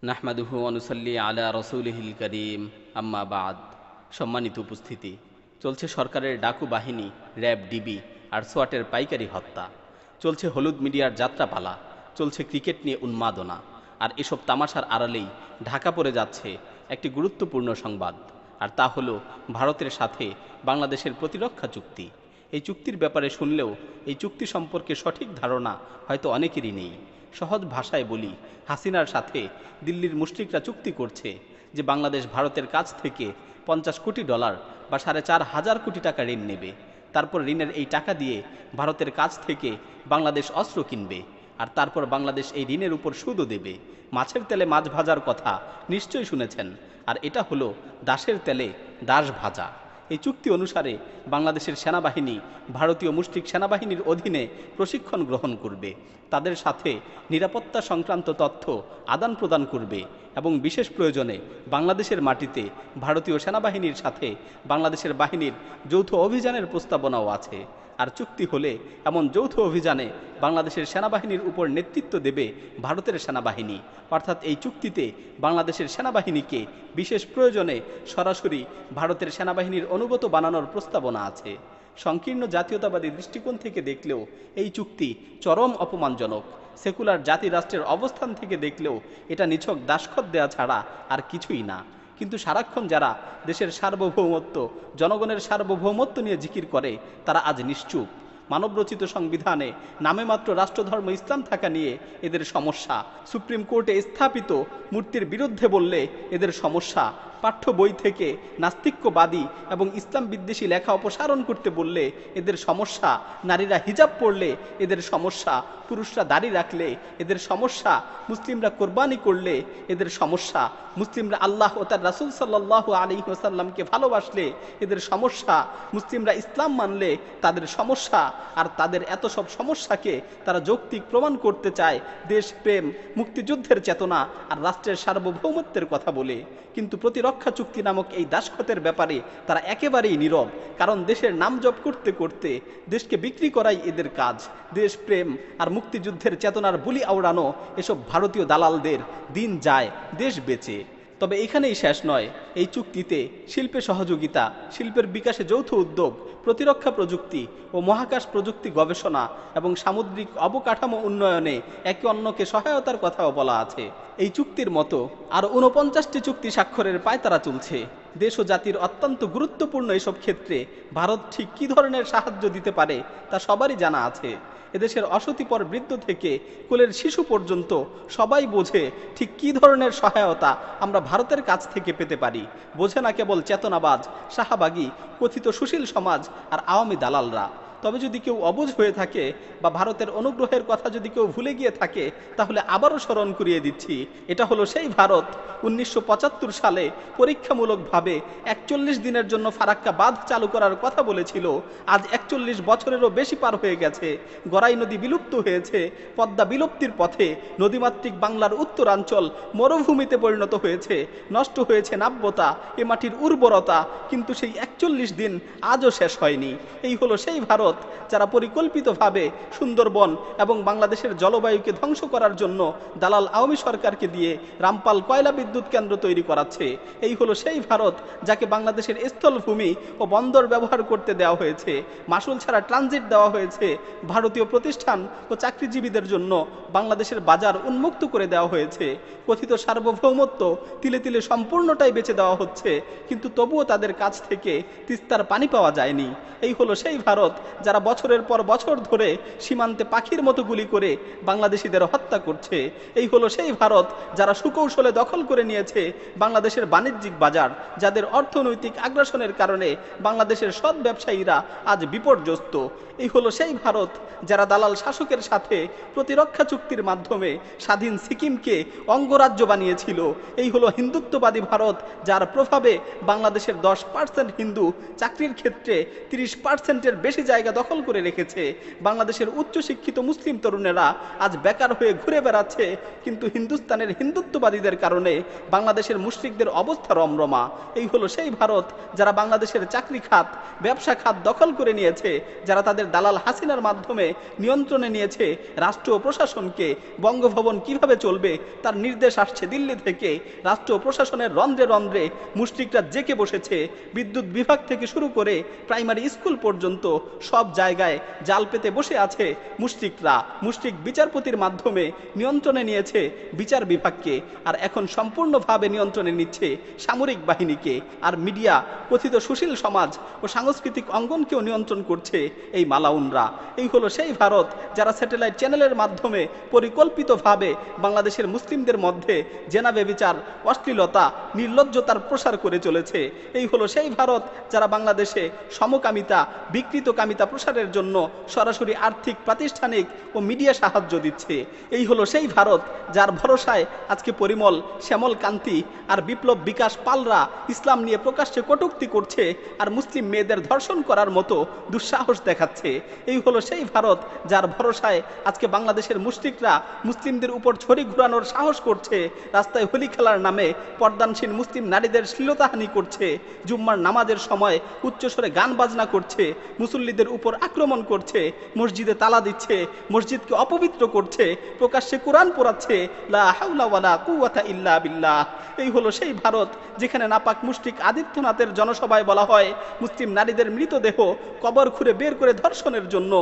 নাহমাদুহু ওয়া নুসাল্লি আলা রাসূলিহিল কারীম আম্মা বাদ। সম্মানিত উপস্থিতি, চলছে সরকারের ডাকু বাহিনী র্যাব, ডিবি আর সোয়াটের পাইকারি হত্যা, চলছে হলুদ মিডিয়ার যাত্রাপালা, চলছে ক্রিকেট নিয়ে উন্মাদনা। আর এসব তামাশার আড়ালেই ঢাকা পড়ে যাচ্ছে একটি গুরুত্বপূর্ণ সংবাদ, আর তা হলো ভারতের সাথে বাংলাদেশের প্রতিরক্ষা চুক্তি। এই চুক্তির ব্যাপারে শুনলেও এই চুক্তি সম্পর্কে সঠিক ধারণা হয়তো অনেকেরই নেই। সহজ ভাষায় বলি, হাসিনার সাথে দিল্লির মুশরিকরা চুক্তি করছে যে বাংলাদেশ ভারতের কাছ থেকে $50 কোটি বা 4,500 কোটি টাকা ঋণ নেবে। তারপর ঋণের এই টাকা দিয়ে ভারতের কাছ থেকে বাংলাদেশ অস্ত্র কিনবে, আর তারপর বাংলাদেশ এই ঋণের উপর সুদও দেবে। মাছের তেলে মাছ ভাজার কথা নিশ্চয়ই শুনেছেন, আর এটা হলো দাসের তেলে দাস ভাজা। এই চুক্তি অনুসারে বাংলাদেশের সেনাবাহিনী ভারতীয় মুশরিক সেনাবাহিনীর অধীনে প্রশিক্ষণ গ্রহণ করবে, তাদের সাথে নিরাপত্তা সংক্রান্ত তথ্য আদান প্রদান করবে এবং বিশেষ প্রয়োজনে বাংলাদেশের মাটিতে ভারতীয় সেনাবাহিনীর সাথে বাংলাদেশের বাহিনীর যৌথ অভিযানের প্রস্তাবনাও আছে। আর চুক্তি হলে এমন যৌথ অভিযানে বাংলাদেশের সেনাবাহিনীর উপর নেতৃত্ব দেবে ভারতের সেনাবাহিনী, অর্থাৎ এই চুক্তিতে বাংলাদেশের সেনাবাহিনীকে বিশেষ প্রয়োজনে সরাসরি ভারতের সেনাবাহিনীর অনুগত বানানোর প্রস্তাবনা আছে। সংকীর্ণ জাতীয়তাবাদী দৃষ্টিকোণ থেকে দেখলেও এই চুক্তি চরম অপমানজনক। সেকুলার জাতি রাষ্ট্রের অবস্থান থেকে দেখলেও এটা নিছক দাসখত দেয়া ছাড়া আর কিছুই না। কিন্তু সারাক্ষণ যারা দেশের সার্বভৌমত্ব, জনগণের সার্বভৌমত্ব নিয়ে জিকির করে, তারা আজ নিশ্চুপ। মানবরচিত সংবিধানে নামে মাত্র রাষ্ট্রধর্ম ইসলাম থাকা নিয়ে এদের সমস্যা, সুপ্রিম কোর্টে স্থাপিত মূর্তির বিরুদ্ধে বললে এদের সমস্যা, পাঠ্য বই থেকে নাস্তিক্যবাদী এবং ইসলাম বিদ্বেষী লেখা অপসারণ করতে বললে এদের সমস্যা, নারীরা হিজাব পরলে এদের সমস্যা, পুরুষরা দাড়ি রাখলে এদের সমস্যা, মুসলিমরা কোরবানি করলে এদের সমস্যা, মুসলিমরা আল্লাহ ও তার রাসূল সাল্লাল্লাহু আলাইহি ওয়াসাল্লামকে ভালোবাসলে এদের সমস্যা, মুসলিমরা ইসলাম মানলে তাদের সমস্যা। আর তাদের এত সব সমস্যাকে তারা যৌক্তিক প্রমাণ করতে চায় দেশপ্রেম, মুক্তিযুদ্ধের চেতনা আর রাষ্ট্রের সার্বভৌমত্বের কথা বলে। কিন্তু প্রতিরক্ষা চুক্তি নামক এই দাসখতের ব্যাপারে তারা একেবারেই নীরব, কারণ দেশের নাম জপ করতে করতে দেশকে বিক্রি করাই এদের কাজ। দেশপ্রেম আর মুক্তিযুদ্ধের চেতনার বুলি আওড়ানো এসব ভারতীয় দালালদের দিন যায় দেশ বেচে। তবে এখানেই শেষ নয়। এই চুক্তিতে শিল্পে সহযোগিতা, শিল্পের বিকাশে যৌথ উদ্যোগ, প্রতিরক্ষা প্রযুক্তি ও মহাকাশ প্রযুক্তি গবেষণা এবং সামুদ্রিক অবকাঠামো উন্নয়নে একে অন্যকে সহায়তার কথাও বলা আছে। এই চুক্তির মতো আর 49টি চুক্তি স্বাক্ষরের পায়তারা চলছে। দেশ ও জাতির অত্যন্ত গুরুত্বপূর্ণ এসব ক্ষেত্রে ভারত ঠিক কী ধরনের সাহায্য দিতে পারে তা সবারই জানা আছে। এদেশের অশীতিপর বৃদ্ধ থেকে কোলের শিশু পর্যন্ত সবাই বোঝে ঠিক কী ধরনের সহায়তা আমরা ভারতের কাছ থেকে পেতে পারি। বোঝে না কেবল চেতনাবাজ, শাহবাগী, কথিত সুশীল সমাজ আর আওয়ামী দালালরা। তবে যদি কেউ অবুঝ হয়ে থাকে বা ভারতের অনুগ্রহের কথা যদি কেউ ভুলে গিয়ে থাকে, তাহলে আবারও স্মরণ করিয়ে দিচ্ছি, এটা হলো সেই ভারত 1975 সালে পরীক্ষামূলকভাবে 41 দিনের জন্য ফারাক্কা বাঁধ চালু করার কথা বলেছিল। আজ 41 বছরেরও বেশি পার হয়ে গেছে, গড়াই নদী বিলুপ্ত হয়েছে, পদ্মা বিলুপ্তির পথে, নদীমাতৃক বাংলার উত্তরাঞ্চল মরুভূমিতে পরিণত হয়েছে, নষ্ট হয়েছে নাব্যতা, এ মাটির উর্বরতা, কিন্তু সেই 41 দিন আজও শেষ হয়নি। এই হলো সেই ভারত যারা পরিকল্পিতভাবে সুন্দরবন এবং বাংলাদেশের জলবায়ুকে ধ্বংস করার জন্য দালাল আওয়ামী সরকারকে দিয়ে রামপাল কয়লা বিদ্যুৎ কেন্দ্র তৈরি করাচ্ছে। এই হলো সেই ভারত যাকে বাংলাদেশের স্থলভূমি ও বন্দর ব্যবহার করতে দেওয়া হয়েছে, মাসুল ছাড়া ট্রানজিট দেওয়া হয়েছে, ভারতীয় প্রতিষ্ঠান ও চাকরিজীবীদের জন্য বাংলাদেশের বাজার উন্মুক্ত করে দেওয়া হয়েছে, কথিত সার্বভৌমত্ব তিলে তিলে সম্পূর্ণটাই বেচে দেওয়া হচ্ছে, কিন্তু তবুও তাদের কাছ থেকে তিস্তার পানি পাওয়া যায়নি। এই হলো সেই ভারত যারা বছরের পর বছর ধরে সীমান্তে পাখির মতো গুলি করে বাংলাদেশিদের হত্যা করছে। এই হলো সেই ভারত যারা সুকৌশলে দখল করে নিয়েছে বাংলাদেশের বাণিজ্যিক বাজার, যাদের অর্থনৈতিক আগ্রাসনের কারণে বাংলাদেশের সৎ ব্যবসায়ীরা আজ বিপর্যস্ত। এই হলো সেই ভারত যারা দালাল শাসকের সাথে প্রতিরক্ষা চুক্তির মাধ্যমে স্বাধীন সিকিমকে অঙ্গরাজ্য বানিয়েছিল। এই হলো হিন্দুত্ববাদী ভারত যার প্রভাবে বাংলাদেশের 10% হিন্দু চাকরির ক্ষেত্রে 30%-এর বেশি জায়গা জায়গা দখল করে রেখেছে। বাংলাদেশের উচ্চশিক্ষিত মুসলিম তরুণেরা আজ বেকার হয়ে ঘুরে বেড়াচ্ছে, কিন্তু হিন্দুস্তানের হিন্দুত্ববাদীদের কারণে বাংলাদেশের মুশরিকদের অবস্থা রমরমা। এই হলো সেই ভারত যারা বাংলাদেশের চাকরি খাত, ব্যবসা খাত দখল করে নিয়েছে, যারা তাদের দালাল হাসিনার মাধ্যমে নিয়ন্ত্রণে নিয়েছে রাষ্ট্র ও প্রশাসনকে। বঙ্গভবন কিভাবে চলবে তার নির্দেশ আসছে দিল্লি থেকে। রাষ্ট্র প্রশাসনের রন্ধ্রে রন্ধ্রে মুশরিকরা জেকে বসেছে। বিদ্যুৎ বিভাগ থেকে শুরু করে প্রাইমারি স্কুল পর্যন্ত সব জায়গায় জাল পেতে বসে আছে মুশরিকরা। মুশরিক বিচারপতির মাধ্যমে নিয়ন্ত্রণে নিয়েছে বিচার বিভাগকে, আর এখন সম্পূর্ণভাবে নিয়ন্ত্রণে নিচ্ছে সামরিক বাহিনীকে। আর মিডিয়া, কথিত সুশীল সমাজ ও সাংস্কৃতিক অঙ্গনকেও নিয়ন্ত্রণ করছে এই মালাউনরা। এই হলো সেই ভারত যারা স্যাটেলাইট চ্যানেলের মাধ্যমে পরিকল্পিতভাবে বাংলাদেশের মুসলিমদের মধ্যে জেনা ব্যভিচার, অশ্লীলতা, নির্লজ্জতার প্রসার করে চলেছে। এই হলো সেই ভারত যারা বাংলাদেশে সমকামিতা, বিকৃতকামিতা প্রসারের জন্য সরাসরি আর্থিক, প্রাতিষ্ঠানিক ও মিডিয়া সাহায্য দিচ্ছে। এই হলো সেই ভারত যার ভরসায় আজকে পরিমল, শ্যামল কান্তি আর বিপ্লব বিকাশ পালরা ইসলাম নিয়ে প্রকাশ্যে কটূক্তি করছে আর মুসলিম মেয়েদের ধর্ষণ করার মতো দুঃসাহস দেখাচ্ছে। এই হলো সেই ভারত যার ভরসায় আজকে বাংলাদেশের মুশরিকরা মুসলিমদের উপর ছড়ি ঘুরানোর সাহস করছে, রাস্তায় হোলি খেলার নামে পর্দানসীন মুসলিম নারীদের শ্লীলতাহানি করছে, জুম্মার নামাজের সময় উচ্চস্বরে গান বাজনা করছে, মুসল্লিদের উপর আক্রমণ করছে, মসজিদে তালা দিচ্ছে, মসজিদকে অপবিত্র করছে, প্রকাশ্যে কোরআন পড়াচ্ছে। লা হাওলা ওয়ালা কুওয়াতা ইল্লা বিল্লাহ। এই হলো সেই ভারত যেখানে নাপাক মুশরিক আদিত্যনাথের জনসভায় বলা হয় মুসলিম নারীদের মৃতদেহ কবর খুঁড়ে বের করে ধর্ষণের জন্য,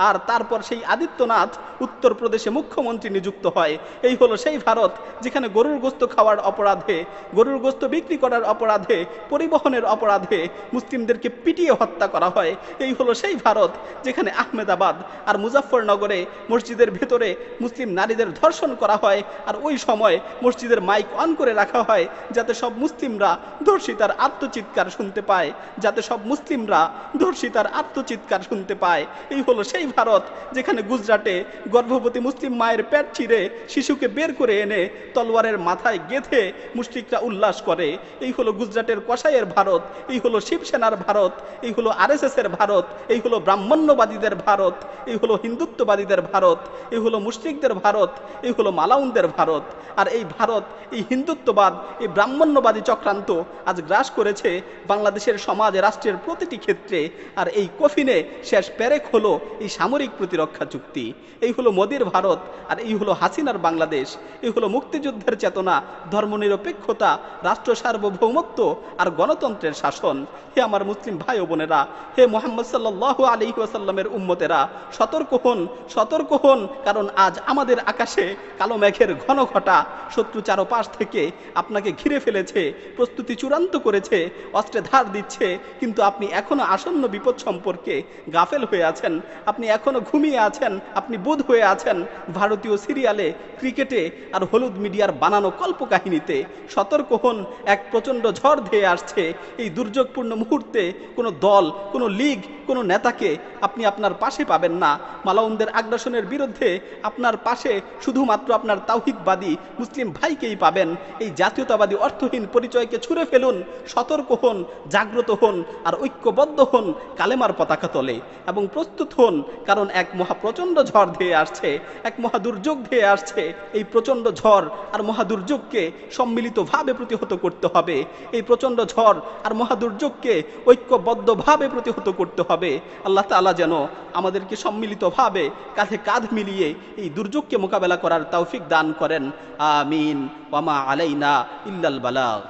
আর তারপর সেই আদিত্যনাথ উত্তরপ্রদেশে মুখ্যমন্ত্রী নিযুক্ত হয়। এই হলো সেই ভারত যেখানে গরুর গোস্ত খাওয়ার অপরাধে, গরুর গোস্ত বিক্রি করার অপরাধে, পরিবহনের অপরাধে মুসলিমদেরকে পিটিয়ে হত্যা করা হয়। এই হলো সেই ভারত যেখানে আহমেদাবাদ আর মুজাফফরনগরে মসজিদের ভেতরে মুসলিম নারীদের ধর্ষণ করা হয়, আর ওই সময় মসজিদের মাইক অন করে রাখা হয় যাতে সব মুসলিমরা ধর্ষিতার আত্মচিৎকার শুনতে পায়, যাতে সব মুসলিমরা ধর্ষিতার আত্মচিৎকার শুনতে পায়। এই হলো সেই ভারত যেখানে গুজরাটে গর্ভবতী মুসলিম মায়ের পেট চিরে শিশুকে বের করে এনে তলোয়ারের মাথায় গেঁথে মুশরিকরা উল্লাস করে। এই হলো গুজরাটের কসাইয়ের ভারত, এই হলো শিবসেনার ভারত, এই হলো আরএসএস এর ভারত, এই হলো ব্রাহ্মণ্যবাদীদের ভারত, এই হলো হিন্দুত্ববাদীদের ভারত, এই হলো মুশরিকদের ভারত, এই হলো মালাউনদের ভারত। আর এই ভারত, এই হিন্দুত্ববাদ, এই ব্রাহ্মণ্যবাদী চক্রান্ত আজ গ্রাস করেছে বাংলাদেশের সমাজ, রাষ্ট্রের প্রতিটি ক্ষেত্রে। আর এই কফিনে শেষ পেরেক হলো এই সামরিক প্রতিরক্ষা চুক্তি। এই হলো মোদির ভারত, আর এই হলো হাসিনার বাংলাদেশ। এই হলো মুক্তিযুদ্ধের চেতনা, ধর্মনিরপেক্ষতা, রাষ্ট্র সার্বভৌমত্ব আর গণতন্ত্রের শাসন। হে আমার মুসলিম ভাই ও বোনেরা, হে মুহাম্মদ সাল্লাল্লাহু আলাইহি ওয়াসাল্লামের উম্মতেরা, সতর্ক হন, সতর্ক হন, কারণ আজ আমাদের আকাশে কালো মেঘের ঘন ঘটা। শত্রু চারপাশ থেকে আপনাকে ঘিরে ফেলেছে, প্রস্তুতি চূড়ান্ত করেছে, অস্ত্রে ধার দিচ্ছে, কিন্তু আপনি এখনো আসন্ন বিপদ সম্পর্কে গাফেল হয়ে আছেন। আপনি এখনো ঘুমিয়ে আছেন, আপনি বুঁদ হয়ে আছেন ভারতীয় সিরিয়ালে, ক্রিকেটে আর হলুদ মিডিয়ার বানানো কল্পকাহিনীতে। সতর্ক হন, এক প্রচণ্ড ঝড় ধেয়ে আসছে। এই দুর্যোগপূর্ণ মুহূর্তে কোনো দল, কোনো লীগ, কোনো নেতাকে আপনি আপনার পাশে পাবেন না। মালাউনদের আগ্রাসনের বিরুদ্ধে আপনার পাশে শুধুমাত্র আপনার তাওহীদবাদী মুসলিম ভাইকেই পাবেন। এই জাতীয়তাবাদী অর্থহীন পরিচয়কে ছুঁড়ে ফেলুন, সতর্ক হন, জাগ্রত হন আর ঐক্যবদ্ধ হন কালেমার পতাকা তলে, এবং প্রস্তুত হন, কারণ এক মহাপ্রচণ্ড ঝড় ধেয়ে আসছে, এক মহাদুর্যোগ ধেয়ে আসছে। এই প্রচণ্ড ঝড় আর মহাদুর্যোগকে সম্মিলিতভাবে প্রতিহত করতে হবে। এই প্রচণ্ড ঝড় আর মহাদুর্যোগকে ঐক্যবদ্ধভাবে প্রতিহত করতে হবে। আল্লাহ তাআলা যেন আমাদেরকে সম্মিলিতভাবে কাঁধে কাঁধ মিলিয়ে এই দুর্যোগকে মোকাবেলা করার তৌফিক দান করেন। আমিন। ওয়া মা আলাইনা ইল্লাল বালাগ।